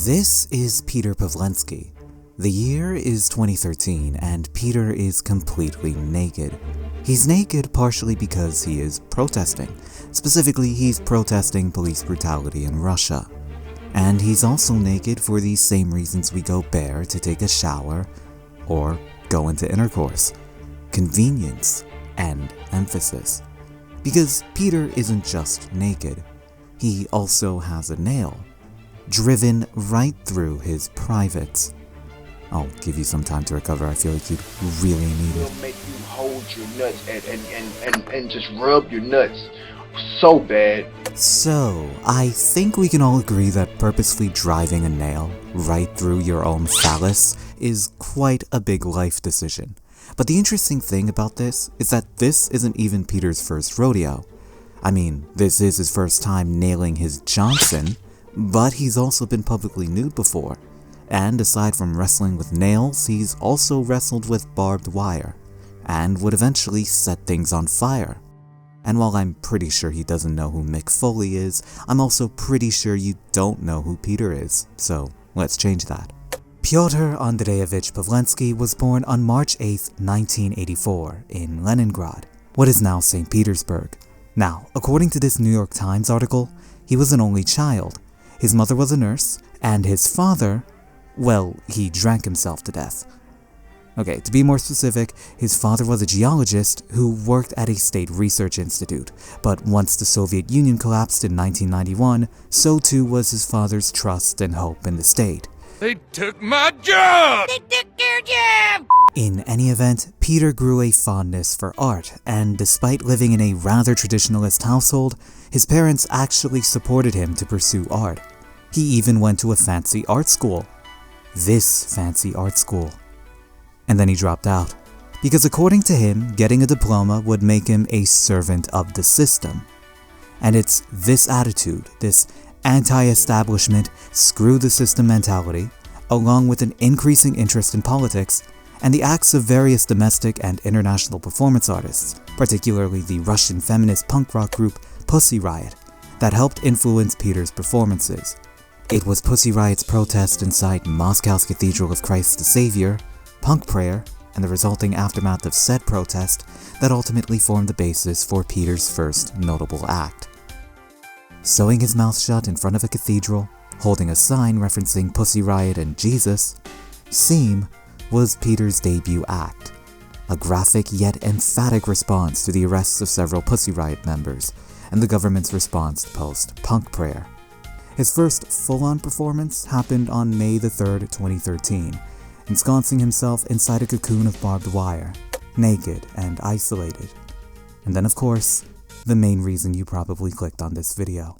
This is Peter Pawlenski. The year is 2013 and Peter is completely naked. He's naked partially because he is protesting. Specifically, he's protesting police brutality in Russia. And he's also naked for the same reasons we go bare to take a shower or go into intercourse. Convenience and emphasis. Because Peter isn't just naked, he also has a nail, driven right through his privates. I'll give you some time to recover, I feel like you really need it. It'll make you hold your nuts and just rub your nuts so bad. So, I think we can all agree that purposefully driving a nail right through your own phallus is quite a big life decision. But the interesting thing about this is that this isn't even Peter's first rodeo. I mean, this is his first time nailing his Johnson, but he's also been publicly nude before. And aside from wrestling with nails, he's also wrestled with barbed wire, and would eventually set things on fire. And while I'm pretty sure he doesn't know who Mick Foley is, I'm also pretty sure you don't know who Peter is, so let's change that. Pyotr Andreyevich Pawlenski was born on March 8, 1984, in Leningrad, what is now St. Petersburg. Now, according to this New York Times article, he was an only child. His mother was a nurse, and his father, well, he drank himself to death. Okay, to be more specific, his father was a geologist who worked at a state research institute, but once the Soviet Union collapsed in 1991, so too was his father's trust and hope in the state. They took my job! They took your job! In any event, Peter grew a fondness for art, and despite living in a rather traditionalist household, his parents actually supported him to pursue art. He even went to a fancy art school. This fancy art school. And then he dropped out, because according to him, getting a diploma would make him a servant of the system. And it's this attitude, this anti-establishment, screw the system mentality, along with an increasing interest in politics, and the acts of various domestic and international performance artists, particularly the Russian feminist punk rock group Pussy Riot, that helped influence Peter's performances. It was Pussy Riot's protest inside Moscow's Cathedral of Christ the Savior, punk prayer, and the resulting aftermath of said protest that ultimately formed the basis for Peter's first notable act. Sewing his mouth shut in front of a cathedral, holding a sign referencing Pussy Riot and Jesus, Seam was Peter's debut act, a graphic yet emphatic response to the arrests of several Pussy Riot members and the government's response post-punk prayer. His first full-on performance happened on May the 3rd, 2013, ensconcing himself inside a cocoon of barbed wire, naked and isolated. And then of course, the main reason you probably clicked on this video.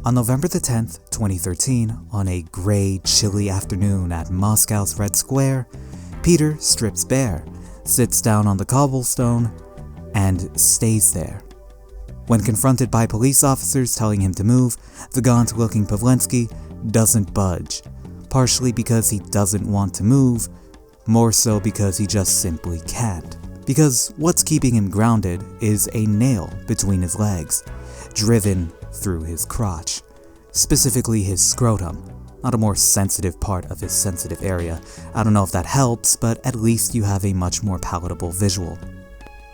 On November the 10th, 2013, on a gray, chilly afternoon at Moscow's Red Square, Peter strips bare, sits down on the cobblestone, and stays there. When confronted by police officers telling him to move, the gaunt-looking Pawlenski doesn't budge, partially because he doesn't want to move, more so because he just simply can't. Because what's keeping him grounded is a nail between his legs, driven through his crotch, specifically his scrotum, not a more sensitive part of his sensitive area. I don't know if that helps, but at least you have a much more palatable visual.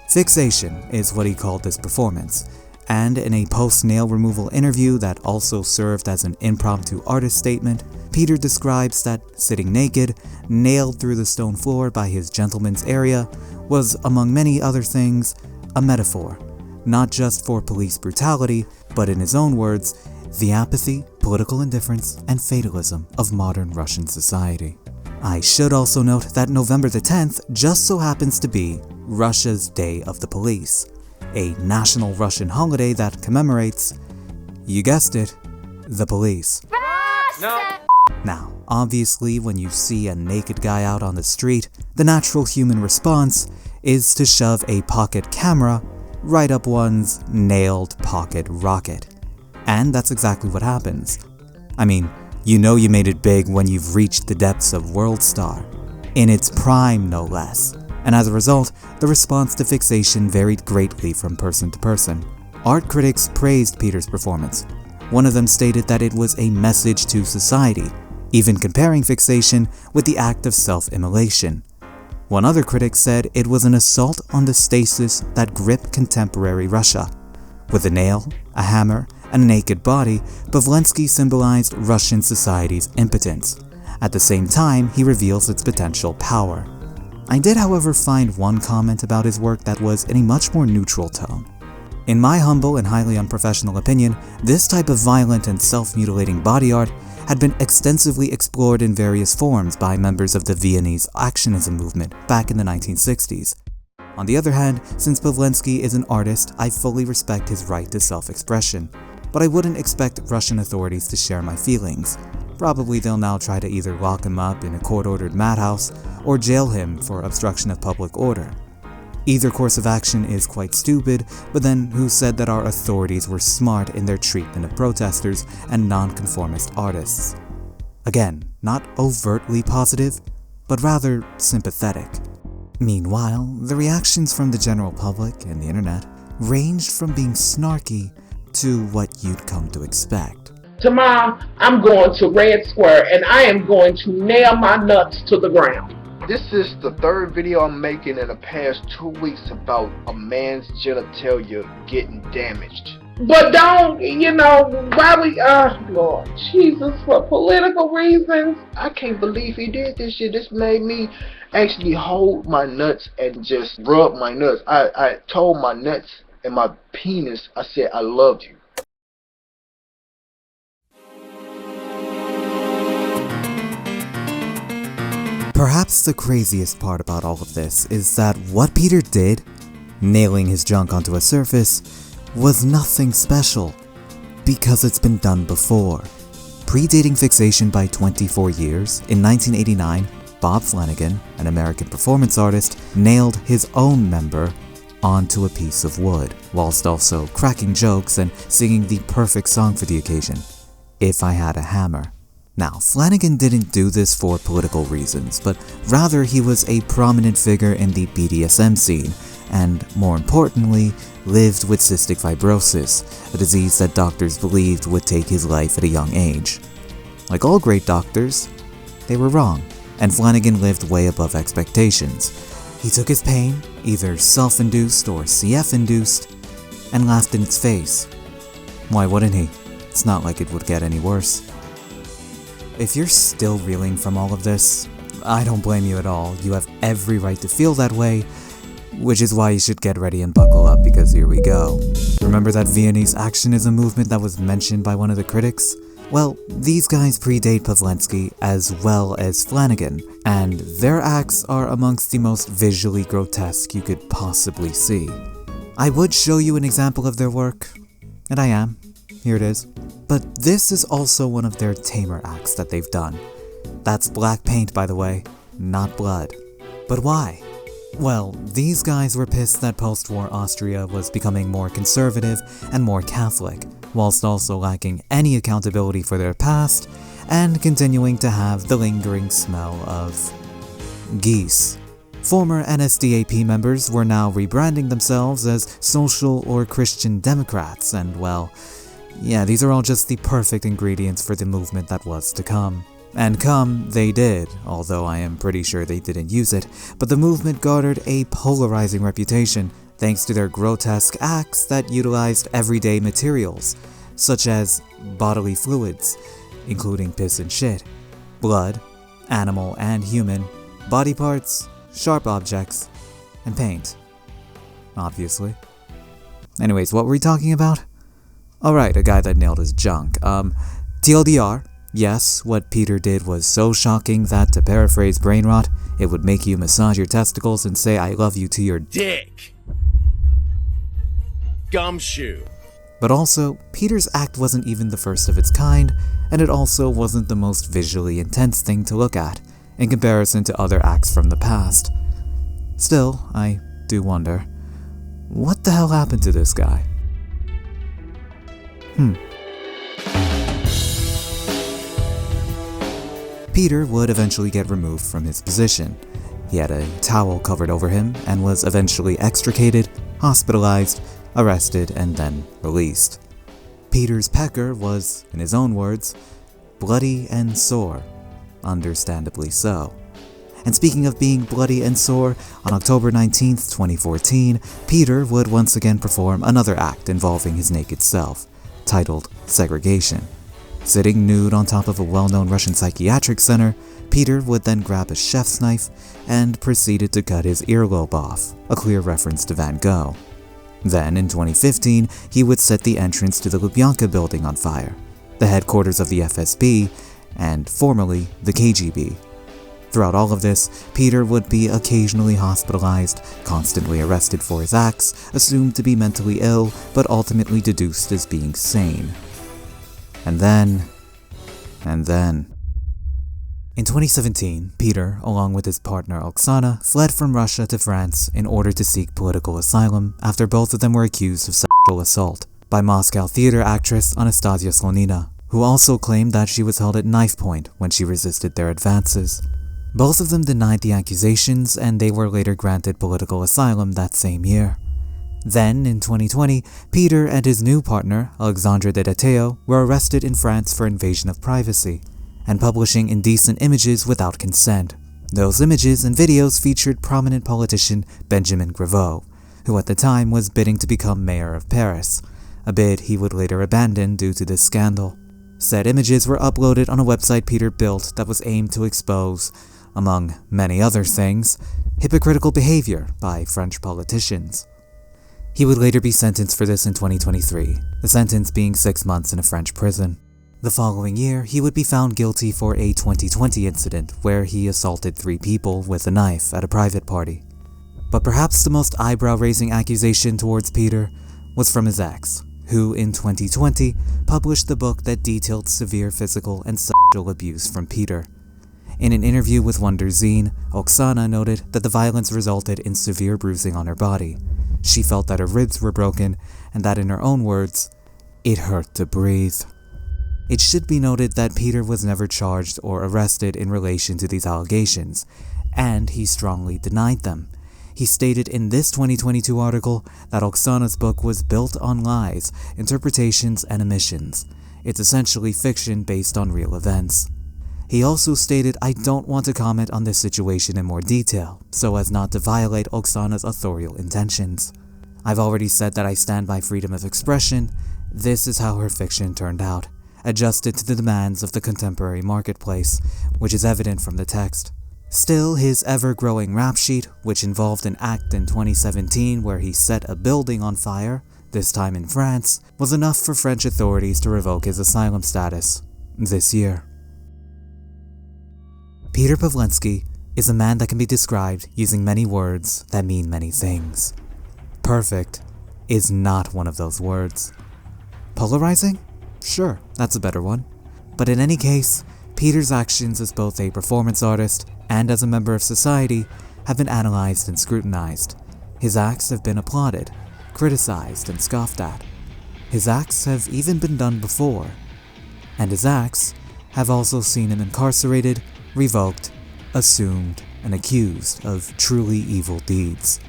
Fixation is what he called this performance, and in a post-nail removal interview that also served as an impromptu artist statement, Peter describes that sitting naked, nailed through the stone floor by his gentleman's area, was, among many other things, a metaphor, not just for police brutality, but in his own words, the apathy, political indifference, and fatalism of modern Russian society. I should also note that November the 10th just so happens to be Russia's Day of the Police, a national Russian holiday that commemorates, you guessed it, the police. No. Now, obviously when you see a naked guy out on the street, the natural human response is to shove a pocket camera right up one's nailed pocket rocket. And that's exactly what happens. I mean, you know you made it big when you've reached the depths of World Star, in its prime no less. And as a result, the response to fixation varied greatly from person to person. art critics praised Peter's performance. One of them stated that it was a message to society, even comparing fixation with the act of self-immolation. One other critic said it was an assault on the stasis that gripped contemporary Russia. With a nail, a hammer, and a naked body, Pavlensky symbolized Russian society's impotence. At the same time, he reveals its potential power. I did, however, find one comment about his work that was in a much more neutral tone. In my humble and highly unprofessional opinion, this type of violent and self-mutilating body art had been extensively explored in various forms by members of the Viennese Actionism movement back in the 1960s. On the other hand, since Pavlensky is an artist, I fully respect his right to self-expression, but I wouldn't expect Russian authorities to share my feelings. Probably they'll now try to either lock him up in a court-ordered madhouse or jail him for obstruction of public order. Either course of action is quite stupid, but then who said that our authorities were smart in their treatment of protesters and nonconformist artists? Again, not overtly positive, but rather sympathetic. Meanwhile, the reactions from the general public and the internet ranged from being snarky to what you'd come to expect. Tomorrow, I'm going to Red Square and I am going to nail my nuts to the ground. This is the third video I'm making in the past 2 weeks about a man's genitalia getting damaged. But don't, why we, Lord Jesus, for political reasons. I can't believe he did this shit. This made me actually hold my nuts and just rub my nuts. I told my nuts and my penis, I said, I loved you. Perhaps the craziest part about all of this is that what Peter did, nailing his junk onto a surface, was nothing special, because it's been done before. Predating fixation by 24 years, in 1989, Bob Flanagan, an American performance artist, nailed his own member onto a piece of wood, whilst also cracking jokes and singing the perfect song for the occasion, If I Had a Hammer. Now, Flanagan didn't do this for political reasons, but rather he was a prominent figure in the BDSM scene, and more importantly, lived with cystic fibrosis, a disease that doctors believed would take his life at a young age. Like all great doctors, they were wrong, and Flanagan lived way above expectations. He took his pain, either self-induced or CF-induced, and laughed in its face. Why wouldn't he? It's not like it would get any worse. If you're still reeling from all of this, I don't blame you at all. You have every right to feel that way, which is why you should get ready and buckle up, because here we go. Remember that Viennese Actionism movement that was mentioned by one of the critics? Well, these guys predate Pavlensky as well as Flanagan, and their acts are amongst the most visually grotesque you could possibly see. I would show you an example of their work, and I am. Here it is. But this is also one of their tamer acts that they've done. That's black paint, by the way, not blood. But why? Well, these guys were pissed that post-war Austria was becoming more conservative and more Catholic, whilst also lacking any accountability for their past and continuing to have the lingering smell of geese. Former NSDAP members were now rebranding themselves as social or Christian Democrats, and well, yeah, these are all just the perfect ingredients for the movement that was to come. And come, they did, although I am pretty sure they didn't use it, but the movement garnered a polarizing reputation thanks to their grotesque acts that utilized everyday materials, such as bodily fluids, including piss and shit, blood, animal and human, body parts, sharp objects, and paint. Obviously. Anyways, what were we talking about? Alright, a guy that nailed his junk. TLDR, yes, what Peter did was so shocking that, to paraphrase brain rot, it would make you massage your testicles and say I love you to your Dick. Gumshoe. But also, Peter's act wasn't even the first of its kind, and it also wasn't the most visually intense thing to look at, in comparison to other acts from the past. Still, I do wonder, what the hell happened to this guy? Peter would eventually get removed from his position. He had a towel covered over him and was eventually extricated, hospitalized, arrested and then released. Peter's pecker was, in his own words, bloody and sore, understandably so. And speaking of being bloody and sore, on October 19th, 2014, Peter would once again perform another act involving his naked self, titled Segregation. Sitting nude on top of a well-known Russian psychiatric center, Peter would then grab a chef's knife and proceeded to cut his earlobe off, a clear reference to Van Gogh. Then, in 2015, he would set the entrance to the Lubyanka building on fire, the headquarters of the FSB, and formerly the KGB. Throughout all of this, Peter would be occasionally hospitalized, constantly arrested for his acts, assumed to be mentally ill, but ultimately deduced as being sane. And then... In 2017, Peter, along with his partner Oksana, fled from Russia to France in order to seek political asylum after both of them were accused of sexual assault by Moscow theater actress Anastasia Slonina, who also claimed that she was held at knife point when she resisted their advances. Both of them denied the accusations, and they were later granted political asylum that same year. Then, in 2020, Peter and his new partner, Alexandre Dedeteo, were arrested in France for invasion of privacy and publishing indecent images without consent. Those images and videos featured prominent politician Benjamin Griveaux, who at the time was bidding to become mayor of Paris, a bid he would later abandon due to this scandal. Said images were uploaded on a website Peter built that was aimed to expose, among many other things, hypocritical behavior by French politicians. He would later be sentenced for this in 2023, the sentence being 6 months in a French prison. The following year, he would be found guilty for a 2020 incident where he assaulted 3 people with a knife at a private party. But perhaps the most eyebrow-raising accusation towards Peter was from his ex, who in 2020 published the book that detailed severe physical and sexual abuse from Peter. In an interview with Wonder Zine, Oksana noted that the violence resulted in severe bruising on her body. She felt that her ribs were broken and that, in her own words, it hurt to breathe. It should be noted that Peter was never charged or arrested in relation to these allegations, and he strongly denied them. He stated in this 2022 article that Oksana's book was built on lies, interpretations, and omissions. It's essentially fiction based on real events. He also stated, "I don't want to comment on this situation in more detail, so as not to violate Oksana's authorial intentions. I've already said that I stand by freedom of expression. This is how her fiction turned out, adjusted to the demands of the contemporary marketplace, which is evident from the text." Still, his ever-growing rap sheet, which involved an act in 2017 where he set a building on fire, this time in France, was enough for French authorities to revoke his asylum status this year. Peter Pawlenski is a man that can be described using many words that mean many things. Perfect is not one of those words. Polarizing? Sure, that's a better one. But in any case, Peter's actions as both a performance artist and as a member of society have been analyzed and scrutinized. His acts have been applauded, criticized, and scoffed at. His acts have even been done before. And his acts have also seen him incarcerated, revoked, assumed, and accused of truly evil deeds.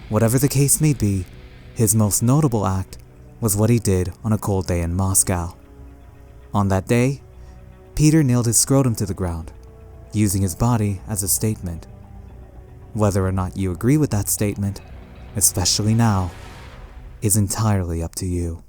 Whatever the case may be, his most notable act was what he did on a cold day in Moscow. On that day, Peter nailed his scrotum to the ground, using his body as a statement. Whether or not you agree with that statement, especially now, is entirely up to you.